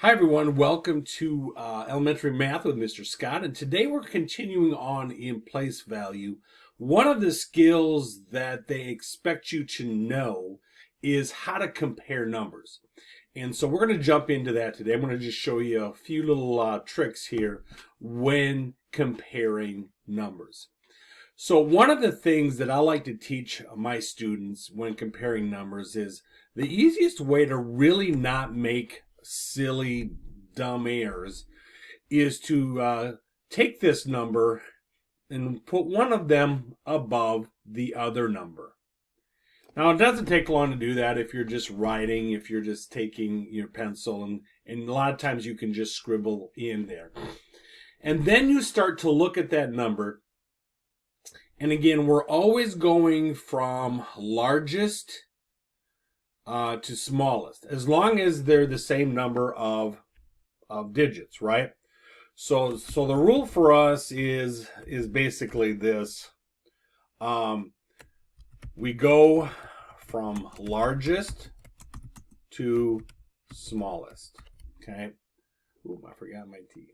Hi everyone, welcome to Elementary Math with Mr. Scott, and today we're continuing on in place value. One of the skills that they expect you to know is how to compare numbers. And so we're going to jump into that today. I'm going to just show you a few little tricks here when comparing numbers. So one of the things that I like to teach my students when comparing numbers is the easiest way to really not make silly, dumb errors is to take this number and put one of them above the other number. Now, it doesn't take long to do that if you're just writing, if you're just taking your pencil, and a lot of times you can just scribble in there. And then you start to look at that number. And again, we're always going from largest to smallest, as long as they're the same number of digits, right? So the rule for us is basically this. We go from largest to smallest. Okay. Ooh, I forgot my T.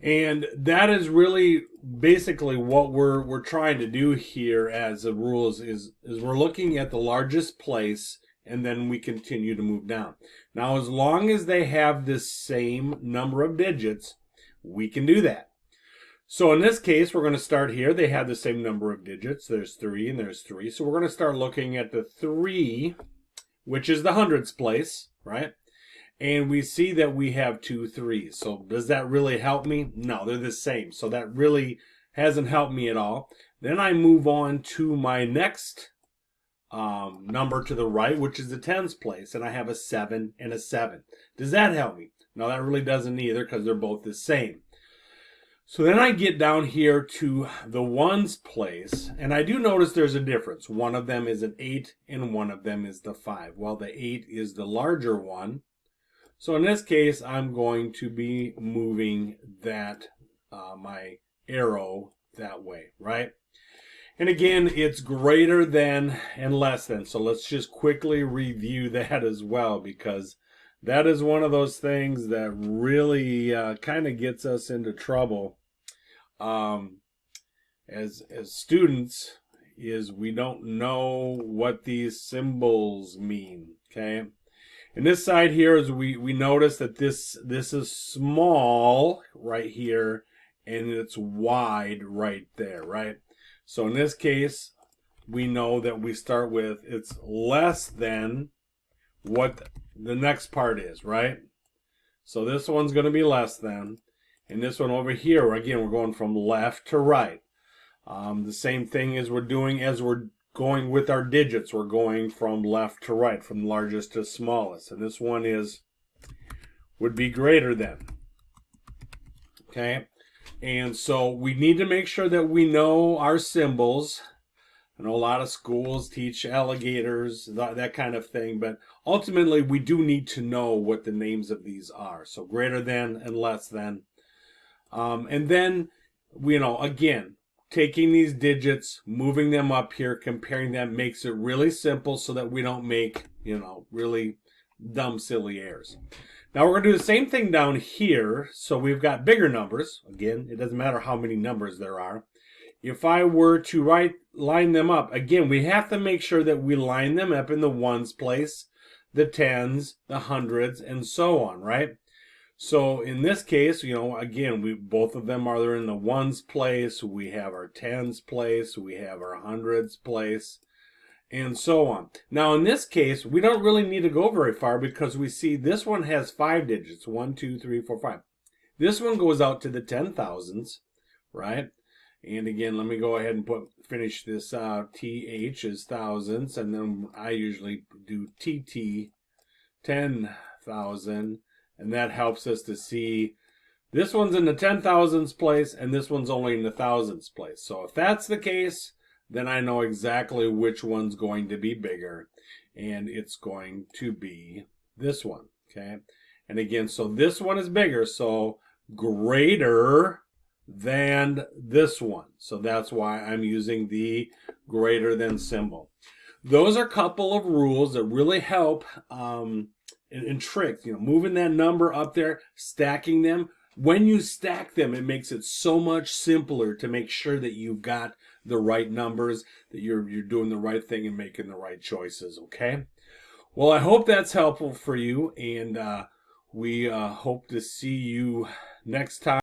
And that is really basically what we're trying to do here as a rules is we're looking at the largest place and then we continue to move down. Now, as long as they have this same number of digits, we can do that. So in this case, we're going to start here. They have the same number of digits. There's 3 and there's 3. So we're going to start looking at the 3, which is the hundreds place, right? And we see that we have 2 3s. So does that really help me? No, they're the same. So that really hasn't helped me at all. Then I move on to my next number to the right, which is the tens place. And I have a 7 and a 7. Does that help me? No, that really doesn't either because they're both the same. So then I get down here to the ones place. And I do notice there's a difference. One of them is an 8 and one of them is the 5. Well, the 8 is the larger one. So in this case, I'm going to be moving that, my arrow that way, right? And again, it's greater than and less than. So let's just quickly review that as well, because that is one of those things that really kind of gets us into trouble as students, is we don't know what these symbols mean, okay? And this side here is we notice that this is small right here and it's wide right there, right? So in this case, we know that we start with it's less than what the next part is, right? So this one's going to be less than. And this one over here, again, we're going from left to right. The same thing as we're doing as we're going with our digits. We're going from left to right, from largest to smallest. And this one would be greater than. Okay? And so we need to make sure that we know our symbols. I know a lot of schools teach alligators, that kind of thing, but ultimately we do need to know what the names of these are. So greater than and less than. And then, again, taking these digits, moving them up here, comparing them makes it really simple so that we don't make, really dumb, silly errors. Now we're going to do the same thing down here. So we've got bigger numbers. Again, it doesn't matter how many numbers there are. If I were to line them up, again, we have to make sure that we line them up in the ones place, the tens, the hundreds, and so on, right? So in this case, again, both of them are in the ones place. We have our tens place. We have our hundreds place, and so on. Now in this case, we don't really need to go very far because we see this one has 5 digits. 1, 2, 3, 4, 5. This one goes out to the 10,000s, right? And again, let me go ahead and finish this out. TH is thousands, and then I usually do TT, 10,000. And that helps us to see this one's in the 10,000s place and this one's only in the thousands place. So if that's the case, then I know exactly which one's going to be bigger. And it's going to be this one, okay? And again, so this one is bigger, so greater than this one. So that's why I'm using the greater than symbol. Those are a couple of rules that really help and tricks, moving that number up there, stacking them. When you stack them, it makes it so much simpler to make sure that you've got the right numbers, that you're doing the right thing and making the right choices, okay? Well, I hope that's helpful for you, and we hope to see you next time.